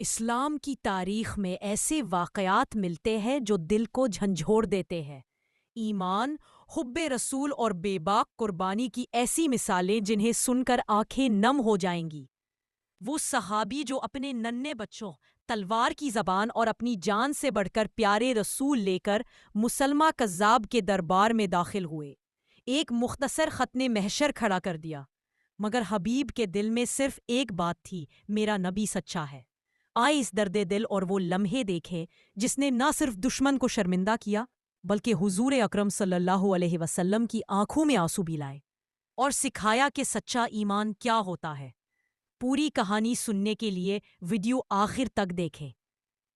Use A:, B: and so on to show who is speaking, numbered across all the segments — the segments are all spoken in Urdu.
A: اسلام کی تاریخ میں ایسے واقعات ملتے ہیں جو دل کو جھنجھوڑ دیتے ہیں۔ ایمان، حب رسول اور بے باک قربانی کی ایسی مثالیں جنہیں سن کر آنکھیں نم ہو جائیں گی۔ وہ صحابی جو اپنے ننھے بچوں، تلوار کی زبان اور اپنی جان سے بڑھ کر پیارے رسول لے کر مسلمہ کذاب کے دربار میں داخل ہوئے، ایک مختصر ختنِ محشر کھڑا کر دیا، مگر حبیب کے دل میں صرف ایک بات تھی: میرا نبی سچا ہے۔ آئے اس درد دل اور وہ لمحے دیکھیں جس نے نہ صرف دشمن کو شرمندہ کیا بلکہ حضور اکرم صلی اللہ علیہ وسلم کی آنکھوں میں آنسو بھی لائے اور سکھایا کہ سچا ایمان کیا ہوتا ہے۔ پوری کہانی سننے کے لیے ویڈیو آخر تک دیکھیں،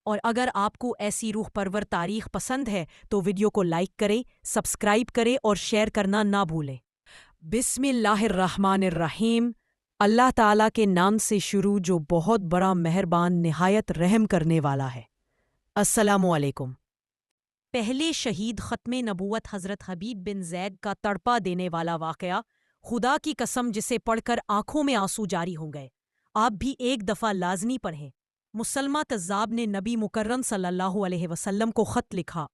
A: اور اگر آپ کو ایسی روح پرور تاریخ پسند ہے تو ویڈیو کو لائک کریں، سبسکرائب کریں اور شیئر کرنا نہ بھولیں۔ بسم اللہ الرحمن الرحیم۔ اللہ تعالیٰ کے نام سے شروع جو بہت بڑا مہربان نہایت رحم کرنے والا ہے۔ السلام علیکم۔ پہلے شہید ختم نبوت حضرت حبیب بن زید کا تڑپا دینے والا واقعہ، خدا کی قسم جسے پڑھ کر آنکھوں میں آنسو جاری ہوں گئے، آپ بھی ایک دفعہ لازمی پڑھیں۔ مسلمہ کذاب نے نبی مکرم صلی اللہ علیہ وسلم کو خط لکھا: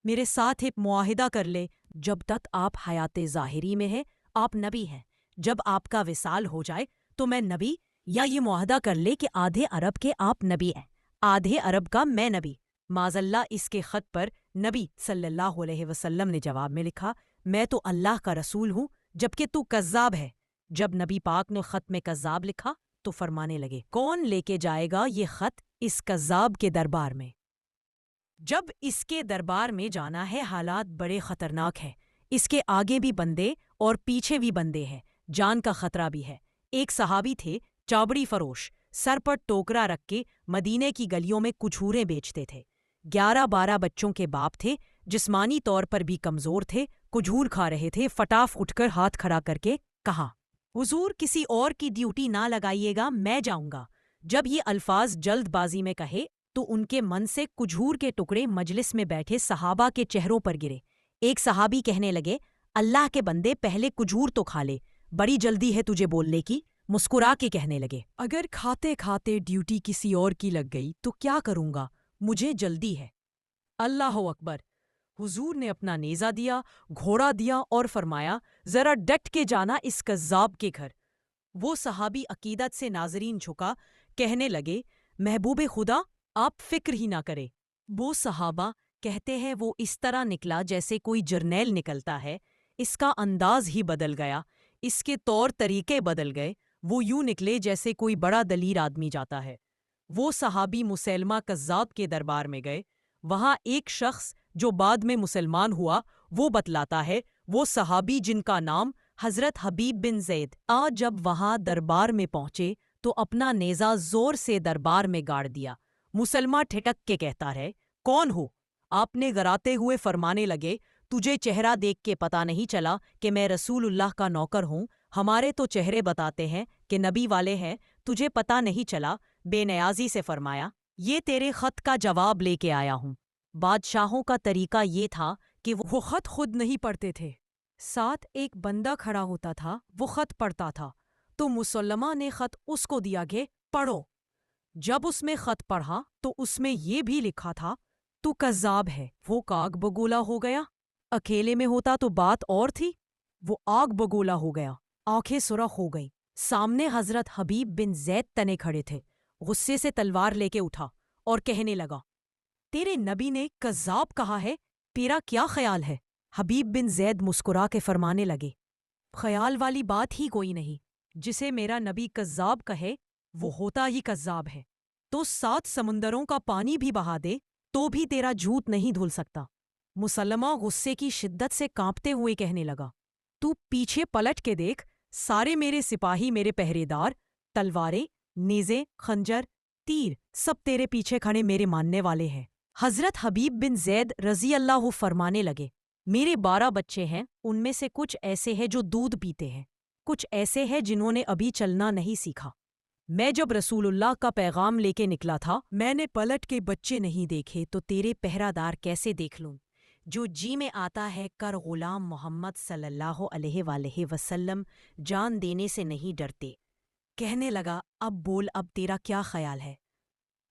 A: میرے ساتھ ایک معاہدہ کر لے، جب تک آپ حیات ظاہری میں ہیں آپ نبی ہیں، جب آپ کا وصال ہو جائے تو میں نبی، یا یہ معاہدہ کر لے کہ آدھے عرب کے آپ نبی ہیں، آدھے عرب کا میں نبی۔ معاذ اللہ اس کے خط پر نبی صلی اللہ علیہ وسلم نے جواب میں لکھا: میں تو اللہ کا رسول ہوں جبکہ تو کذاب ہے۔ جب نبی پاک نے خط میں کذاب لکھا تو فرمانے لگے: کون لے کے جائے گا یہ خط اس کذاب کے دربار میں؟ جب اس کے دربار میں جانا ہے حالات بڑے خطرناک ہیں، اس کے آگے بھی بندے اور پیچھے بھی بندے ہیں، جان کا خطرہ بھی ہے۔ ایک صحابی تھے، چاوڑی فروش، سر پر ٹوکرا رکھ کے مدینے کی گلیوں میں کچھورے بیچتے تھے۔ 11-12 بچوں کے باپ تھے، جسمانی طور پر بھی کمزور تھے، کھجور کھا رہے تھے۔ فٹاف اٹھ کر ہاتھ کھڑا کر کے کہا: حضور کسی اور کی ڈیوٹی نہ لگائیے گا، میں جاؤں گا۔ جب یہ الفاظ جلد بازی میں کہے تو ان کے من سے کھجور کے ٹکڑے مجلس میں بیٹھے صحابہ کے چہروں پر گرے۔ ایک صحابی کہنے لگے: اللہ کے بندے پہلے کھجور تو کھا لے، بڑی جلدی ہے تجھے بولنے کی۔ مسکرا کے کہنے لگے: اگر کھاتے کھاتے ڈیوٹی کسی اور کی لگ گئی تو کیا کروں گا، مجھے جلدی ہے۔ اللہ اکبر! حضور نے اپنا نیزہ دیا، گھوڑا دیا اور فرمایا: ذرا ڈٹ کے جانا اس کذاب کے گھر۔ وہ صحابی عقیدت سے ناظرین جھکا، کہنے لگے: محبوب خدا آپ فکر ہی نہ کرے۔ وہ صحابہ کہتے ہیں وہ اس طرح نکلا جیسے کوئی جرنیل نکلتا ہے، اس کا انداز ہی بدل گیا، اس کے طور طریقے بدل گئے، وہ یوں نکلے جیسے کوئی بڑا دلیر آدمی جاتا ہے۔ وہ صحابی مسلمہ کذاب کے دربار میں گئے، وہاں ایک شخص جو بعد میں مسلمان ہوا وہ بتلاتا ہے وہ صحابی جن کا نام حضرت حبیب بن زید۔ جب وہاں دربار میں پہنچے تو اپنا نیزہ زور سے دربار میں گاڑ دیا۔ مسلمہ ٹھٹک کے کہتا ہے: کون ہو؟ آپ نے گراتے ہوئے فرمانے لگے: تجھے چہرہ دیکھ کے پتہ نہیں چلا کہ میں رسول اللہ کا نوکر ہوں؟ ہمارے تو چہرے بتاتے ہیں کہ نبی والے ہیں، تجھے پتہ نہیں چلا؟ بے نیازی سے فرمایا: یہ تیرے خط کا جواب لے کے آیا ہوں۔ بادشاہوں کا طریقہ یہ تھا کہ وہ خط خود نہیں پڑھتے تھے، ساتھ ایک بندہ کھڑا ہوتا تھا، وہ خط پڑھتا تھا، تو مسلمہ نے خط اس کو دیا کہ پڑھو۔ جب اس میں خط پڑھا تو اس میں یہ بھی لکھا تھا: تو کذاب ہے۔ وہ آگ بگولا ہو گیا۔ اکیلے میں ہوتا تو بات اور تھی، وہ آگ بگولا ہو گیا، آنکھیں سرخ ہو گئیں۔ سامنے حضرت حبیب بن زید تنے کھڑے تھے۔ غصے سے تلوار لے کے اٹھا اور کہنے لگا: تیرے نبی نے کذاب کہا ہے، تیرا کیا خیال ہے؟ حبیب بن زید مسکرا کے فرمانے لگے: خیال والی بات ہی کوئی نہیں، جسے میرا نبی کذاب کہے وہ ہوتا ہی کذاب ہے، تو 7 سمندروں کا پانی بھی بہا دے تو بھی تیرا جھوٹ نہیں دھل سکتا۔ مسلمہ غصے کی شدت سے کانپتے ہوئے کہنے لگا: تو پیچھے پلٹ کے دیکھ، سارے میرے سپاہی، میرے پہرے دار، تلواریں، نیزے، خنجر، تیر، سب تیرے پیچھے کھڑے میرے ماننے والے ہیں۔ حضرت حبیب بن زید رضی اللہ فرمانے لگے: میرے 12 بچے ہیں، ان میں سے کچھ ایسے ہیں جو دودھ پیتے ہیں، کچھ ایسے ہیں جنہوں نے ابھی چلنا نہیں سیکھا۔ میں جب رسول اللہ کا پیغام لے کے نکلا تھا، میں نے پلٹ کے بچے نہیں دیکھے تو تیرے پہرہ دار کیسے دیکھ لوں؟ جو جی میں آتا ہے کر غلام محمد صلی اللہ علیہ وآلہ وسلم جان دینے سے نہیں ڈرتے۔ کہنے لگا: اب بول، اب تیرا کیا خیال ہے؟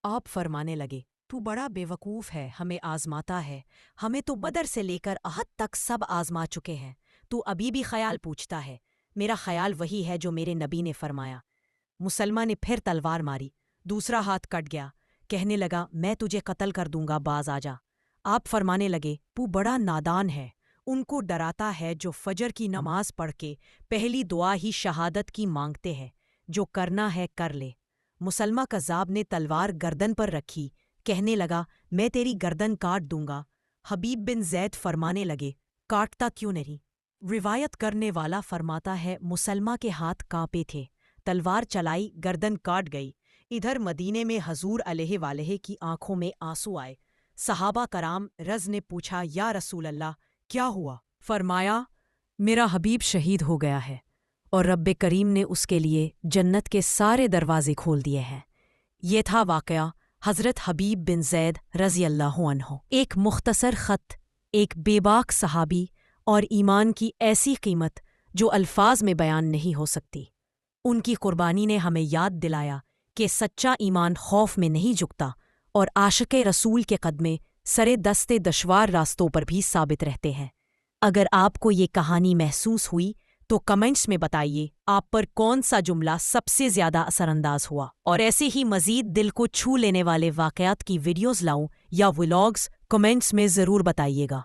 A: آپ فرمانے لگے، تو بڑا بیوقوف ہے، ہمیں آزماتا ہے، ہمیں تو بدر سے لے کر احد تک سب آزما چکے ہیں، تو ابھی بھی خیال پوچھتا ہے۔ میرا خیال وہی ہے جو میرے نبی نے فرمایا۔ مسلمہ نے پھر تلوار ماری، دوسرا ہاتھ کٹ گیا، کہنے لگا میں تجھے قتل کر دوں گا، باز آ جا۔ آپ فرمانے لگے، تو بڑا نادان ہے، ان کو ڈراتا ہے جو فجر کی نماز پڑھ کے پہلی دعا ہی شہادت کی مانگتے ہیں، جو کرنا ہے کر لے۔ مسلمہ کذاب نے تلوار گردن پر رکھی، کہنے لگا میں تیری گردن کاٹ دوں گا۔ حبیب بن زید فرمانے لگے، کاٹتا کیوں نہیں؟ روایت کرنے والا فرماتا ہے مسلمہ کے ہاتھ کانپے تھے، تلوار چلائی، گردن کاٹ گئی۔ ادھر مدینے میں حضور علیہ والہ کی آنکھوں میں آنسو آئے۔ صحابہ کرام رض نے پوچھا یا رسول اللہ کیا ہوا؟ فرمایا میرا حبیب شہید ہو گیا ہے اور رب کریم نے اس کے لیے جنت کے سارے دروازے کھول دیے ہیں۔ یہ تھا واقعہ حضرت حبیب بن زید رضی اللہ عنہ۔ ایک مختصر خط، ایک بے باک صحابی اور ایمان کی ایسی قیمت جو الفاظ میں بیان نہیں ہو سکتی۔ ان کی قربانی نے ہمیں یاد دلایا کہ سچا ایمان خوف میں نہیں جھکتا اور عاشق رسول کے قدمے سرے دستے دشوار راستوں پر بھی ثابت رہتے ہیں۔ اگر آپ کو یہ کہانی محسوس ہوئی تو کمنٹس میں بتائیے آپ پر کون سا جملہ سب سے زیادہ اثر انداز ہوا، اور ایسے ہی مزید دل کو چھو لینے والے واقعات کی ویڈیوز لاؤں یا ولاگز کمنٹس میں ضرور بتائیے گا۔